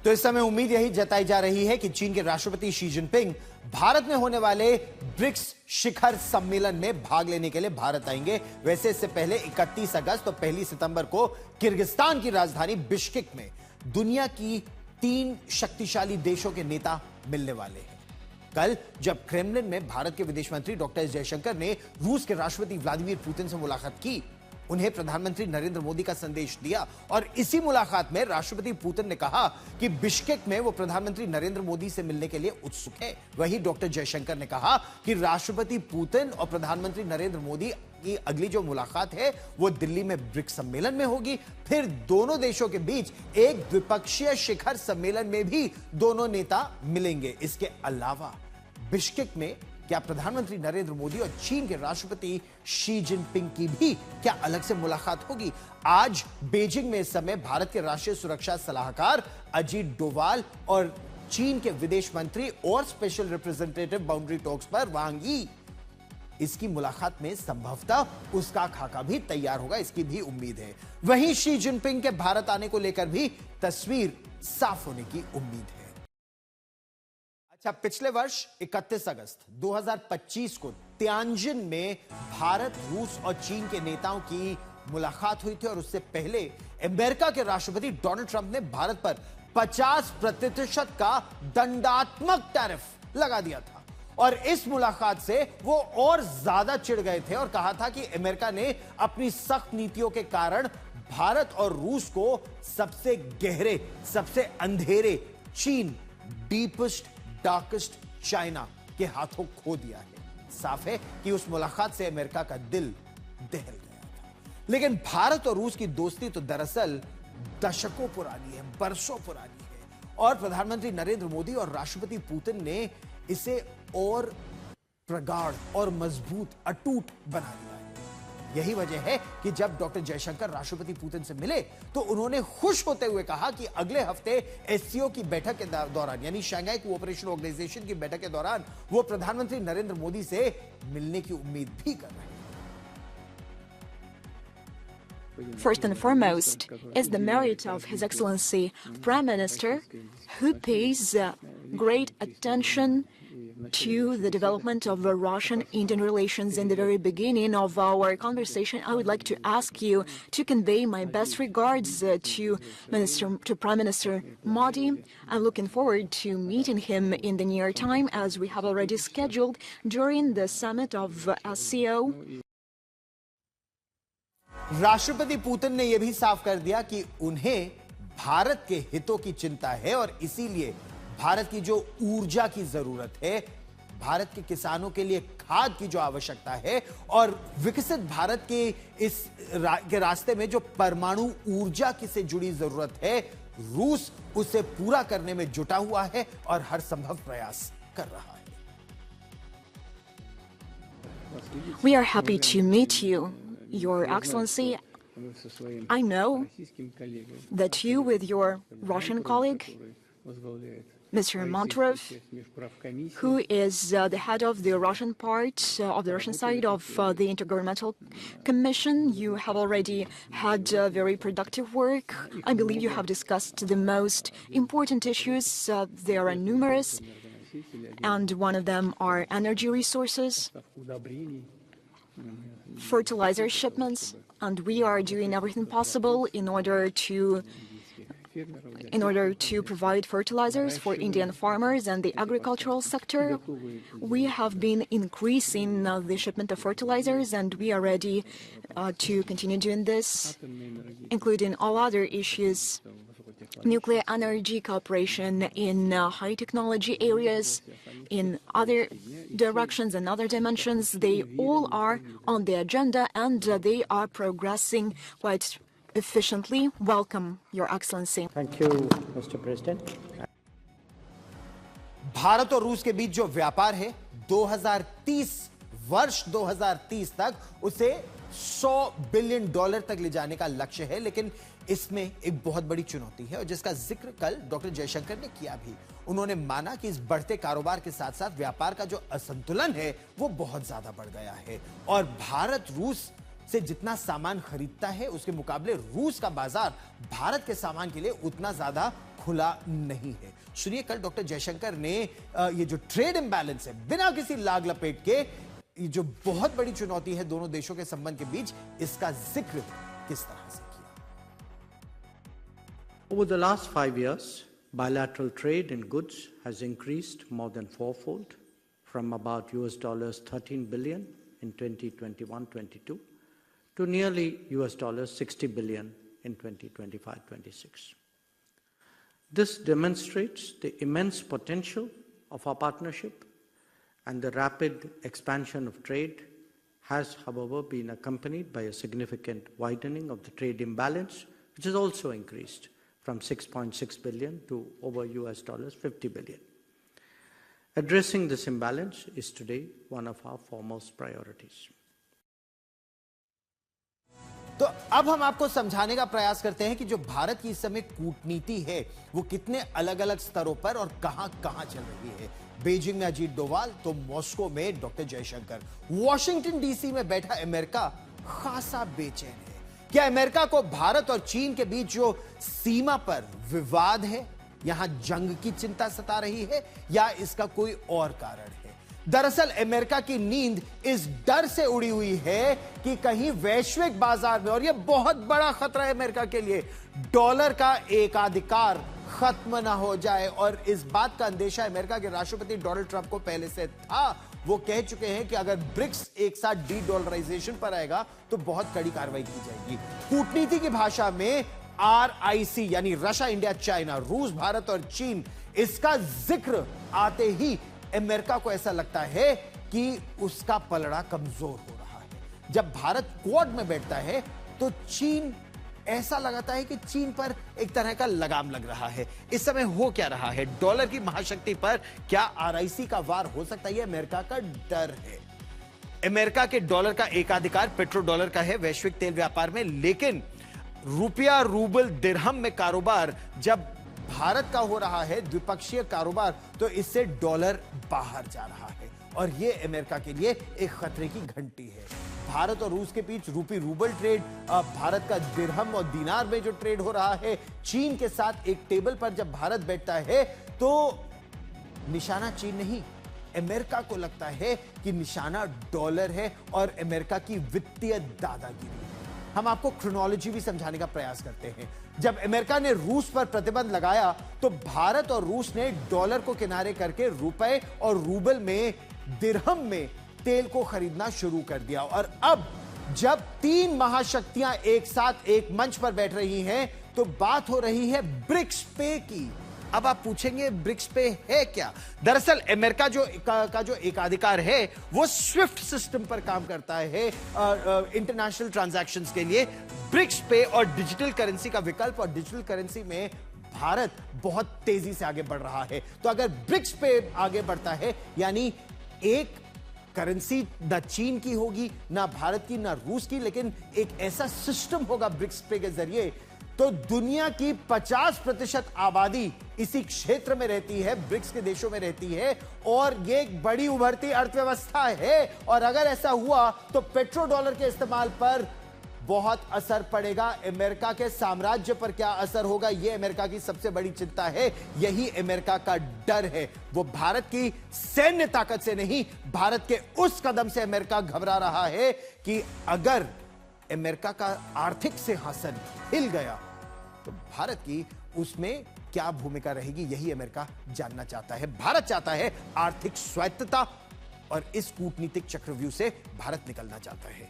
तो इस समय उम्मीद यही जताई जा रही है कि चीन के राष्ट्रपति शी जिनपिंग भारत में होने वाले ब्रिक्स शिखर सम्मेलन में भाग लेने के लिए भारत आएंगे। वैसे इससे पहले 31 अगस्त और 1 सितंबर को किर्गिस्तान की राजधानी बिश्केक में दुनिया की 3 शक्तिशाली देशों के नेता मिलने वाले हैं। कल जब क्रेमलिन में भारत के विदेश मंत्री डॉक्टर एस जयशंकर ने रूस के राष्ट्रपति व्लादिमीर पुतिन से मुलाकात की, उन्हें प्रधानमंत्री नरेंद्र मोदी का संदेश दिया और इसी मुलाकात में राष्ट्रपति पुतिन ने कहा कि बिश्केक में वो प्रधानमंत्री नरेंद्र मोदी से मिलने के लिए उत्सुक है। वहीं डॉक्टर जयशंकर ने कहा कि राष्ट्रपति पुतिन और प्रधानमंत्री नरेंद्र मोदी की अगली जो मुलाकात है वो दिल्ली में ब्रिक्स सम्मेलन में होगी। फिर दोनों देशों के बीच एक द्विपक्षीय शिखर सम्मेलन में भी दोनों नेता मिलेंगे। इसके अलावा बिश्केक में क्या प्रधानमंत्री नरेंद्र मोदी और चीन के राष्ट्रपति शी जिनपिंग की भी क्या अलग से मुलाकात होगी? आज बीजिंग में इस समय भारत के राष्ट्रीय सुरक्षा सलाहकार अजीत डोवाल और चीन के विदेश मंत्री और स्पेशल रिप्रेजेंटेटिव बाउंड्री टॉक्स पर वांग यी, इसकी मुलाकात में संभवतः उसका खाका भी तैयार होगा, इसकी भी उम्मीद है। वहीं शी जिनपिंग के भारत आने को लेकर भी तस्वीर साफ होने की उम्मीद है। अच्छा, पिछले वर्ष 31 अगस्त 2025 को तियानजिन में भारत, रूस और चीन के नेताओं की मुलाकात हुई थी और उससे पहले अमेरिका के राष्ट्रपति डोनाल्ड ट्रंप ने भारत पर 50% का दंडात्मक टैरिफ लगा दिया था और इस मुलाकात से वो और ज्यादा चिढ़ गए थे और कहा था कि अमेरिका ने अपनी सख्त नीतियों के कारण भारत और रूस को सबसे गहरे, सबसे अंधेरे चीन, डीपेस्ट डार्केस्ट चाइना के हाथों खो दिया है। साफ है कि उस मुलाकात से अमेरिका का दिल दहल गया था। लेकिन भारत और रूस की दोस्ती तो दरअसल दशकों पुरानी है, बरसों पुरानी है और प्रधानमंत्री नरेंद्र मोदी और राष्ट्रपति पुतिन ने इसे और प्रगाढ़ और मजबूत, अटूट बना दिया है। यही वजह है कि जब डॉक्टर जयशंकर राष्ट्रपति पुतिन से मिले तो उन्होंने खुश होते हुए कहा कि अगले हफ्ते एससीओ की बैठक के दौरान, यानी शंघाई कोऑपरेशन ऑर्गेनाइजेशन की बैठक के दौरान वो प्रधानमंत्री नरेंद्र मोदी से मिलने की उम्मीद भी कर रहे हैं। First and foremost is the merit of His Excellency Prime Minister, who pays great attention to the development of Russian-Indian relations. In the very beginning of our conversation, I would like to ask you to convey my best regards to Prime Minister Modi. I'm looking forward to meeting him in the near time, as we have already scheduled during the summit of SCO. राष्ट्रपति Putin ने यह भी साफ कर दिया कि उन्हें भारत के हितों की चिंता है और इसीलिए भारत की जो ऊर्जा की जरूरत है, भारत के किसानों के लिए खाद की जो आवश्यकता है और विकसित भारत के इस के रास्ते में जो परमाणु ऊर्जा की से जुड़ी जरूरत है, रूस उसे पूरा करने में जुटा हुआ है और हर संभव प्रयास कर रहा है। We are happy to meet you, Your Excellency. I know that you, with your Russian colleague, Mr. Montrov, who is the head of the Russian part, of the Russian side of the Intergovernmental Commission, you have already had very productive work. I believe you have discussed the most important issues. There are numerous, and one of them are energy resources, fertilizer shipments, and we are doing everything possible in order to provide fertilizers for Indian farmers and the agricultural sector. We have been increasing the shipment of fertilizers, and we are ready to continue doing this, including all other issues. Nuclear energy cooperation in high technology areas, in other directions and other dimensions, they all are on the agenda and they are progressing quite efficiently. Welcome, Your Excellency. Thank you, Mr. President. Bharat और रूस के बीच जो व्यापार है 2030 तक उसे $100 billion तक ले जाने का लक्ष्य है, लेकिन इसमें एक बहुत बड़ी चुनौती है और जिसका जिक्र कल डॉक्टर जयशंकर ने किया भी। उन्होंने माना कि इस बढ़ते कारोबार के साथ साथ व्यापार का जो असंतुलन है वो बहुत ज्यादा बढ़ गया है और भारत रूस से जितना सामान खरीदता है उसके मुकाबले रूस का बाजार भारत के सामान के लिए उतना ज्यादा खुला नहीं है। सुनिए, कल डॉक्टर जयशंकर ने ये जो ट्रेड इंबैलेंस है, बिना किसी लाग लपेट के, ये जो बहुत बड़ी चुनौती है दोनों देशों के संबंध के बीच, इसका जिक्र किस तरह से किया। Over the last 5 years, bilateral trade in goods has increased more than fourfold, from about $13 billion in 2021-22 to nearly $60 billion in 2025-26. This demonstrates the immense potential of our partnership, and the rapid expansion of trade has, however, been accompanied by a significant widening of the trade imbalance, which has also increased from $6.6 billion to over $50 billion. Addressing this imbalance is today one of our foremost priorities. तो अब हम आपको समझाने का प्रयास करते हैं कि जो भारत की इस समय कूटनीति है वो कितने अलग अलग स्तरों पर और कहां कहां चल रही है। बीजिंग में अजीत डोभाल तो मॉस्को में डॉक्टर जयशंकर, वॉशिंगटन डीसी में बैठा अमेरिका खासा बेचैन है। क्या अमेरिका को भारत और चीन के बीच जो सीमा पर विवाद है, यहां जंग की चिंता सता रही है, या इसका कोई और कारण है? दरअसल अमेरिका की नींद इस डर से उड़ी हुई है कि कहीं वैश्विक बाजार में, और यह बहुत बड़ा खतरा है अमेरिका के लिए, डॉलर का एकाधिकार खत्म ना हो जाए। और इस बात का अंदेशा अमेरिका के राष्ट्रपति डोनाल्ड ट्रंप को पहले से था। वो कह चुके हैं कि अगर ब्रिक्स एक साथ डी डॉलराइजेशन पर आएगा तो बहुत कड़ी कार्रवाई की जाएगी। कूटनीति की भाषा में RIC यानी रशिया, इंडिया, चाइना, रूस, भारत और चीन, इसका जिक्र आते ही अमेरिका को ऐसा लगता है कि उसका पलड़ा कमजोर हो रहा है। जब भारत क्वाड में बैठता है तो चीन, ऐसा लगाता है कि चीन पर एक तरह का लगाम लग रहा है। इस समय हो क्या रहा है? डॉलर की महाशक्ति पर क्या RIC का वार हो सकता है? अमेरिका का डर है। अमेरिका के डॉलर का एकाधिकार पेट्रो डॉलर का है वैश्विक तेल व्यापार में, लेकिन रुपया, रूबल, दिरहम में कारोबार जब भारत का हो रहा है, द्विपक्षीय कारोबार, तो इससे डॉलर बाहर जा रहा है और यह अमेरिका के लिए एक खतरे की घंटी है। भारत और रूस के बीच रूपी रूबल ट्रेड, भारत का दिरहम और दीनार में जो ट्रेड हो रहा है, चीन के साथ एक टेबल पर जब भारत बैठता है तो निशाना चीन नहीं, अमेरिका को लगता है कि निशाना डॉलर है और अमेरिका की वित्तीय दादागिरी। हम आपको क्रोनोलॉजी भी समझाने का प्रयास करते हैं। जब अमेरिका ने रूस पर प्रतिबंध लगाया तो भारत और रूस ने डॉलर को किनारे करके रुपए और रूबल में, दिरहम में तेल को खरीदना शुरू कर दिया। और अब जब तीन महाशक्तियां एक साथ एक मंच पर बैठ रही हैं तो बात हो रही है ब्रिक्स पे की। अब आप पूछेंगे ब्रिक्स पे है क्या? दरअसल अमेरिका का जो एकाधिकार है वो स्विफ्ट सिस्टम पर काम करता है इंटरनेशनल ट्रांजैक्शंस के लिए। ब्रिक्स पे और डिजिटल करेंसी का विकल्प, और डिजिटल करेंसी में भारत बहुत तेजी से आगे बढ़ रहा है। तो अगर ब्रिक्स पे आगे बढ़ता है यानी एक करेंसी ना चीन की होगी, ना भारत की, ना रूस की, लेकिन एक ऐसा सिस्टम होगा ब्रिक्स पे के जरिए, तो दुनिया की 50% आबादी इसी क्षेत्र में रहती है, ब्रिक्स के देशों में रहती है, और यह एक बड़ी उभरती अर्थव्यवस्था है। और अगर ऐसा हुआ तो पेट्रो डॉलर के इस्तेमाल पर बहुत असर पड़ेगा। अमेरिका के साम्राज्य पर क्या असर होगा, यह अमेरिका की सबसे बड़ी चिंता है। यही अमेरिका का डर है। वो भारत की सैन्य ताकत से नहीं, भारत के उस कदम से अमेरिका घबरा रहा है कि अगर अमेरिका का आर्थिक सिंहासन हिल गया तो भारत की उसमें क्या भूमिका रहेगी, यही अमेरिका जानना चाहता है। भारत चाहता है आर्थिक स्वायत्तता, और इस कूटनीतिक चक्रव्यूह से भारत निकलना चाहता है।